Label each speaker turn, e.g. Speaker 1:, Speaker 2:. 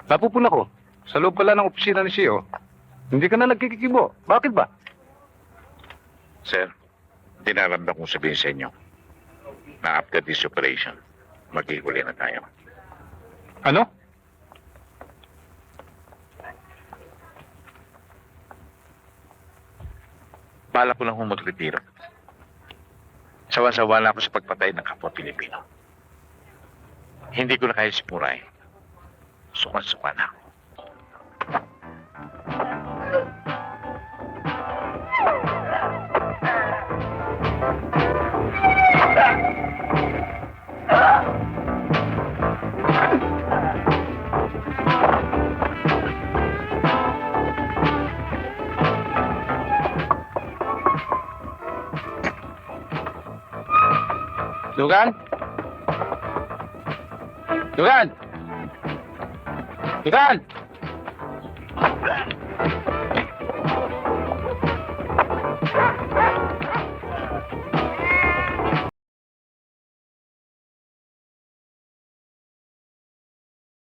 Speaker 1: Napupuna ko. Sa loob pala ng opisina ni CEO. Hindi ka na nagkikikibo. Bakit ba?
Speaker 2: Sir, dinaramdam kong sabihin sa inyo na after this operation, maghihuli na tayo.
Speaker 1: Ano?
Speaker 2: Bala ko lang hong magretiro. Sawa-sawa na ako sa pagpatay ng kapwa Pilipino. Hindi ko na kaya simuray. Sukan-suka na ako.
Speaker 1: Dugan? Dugan? Dugan?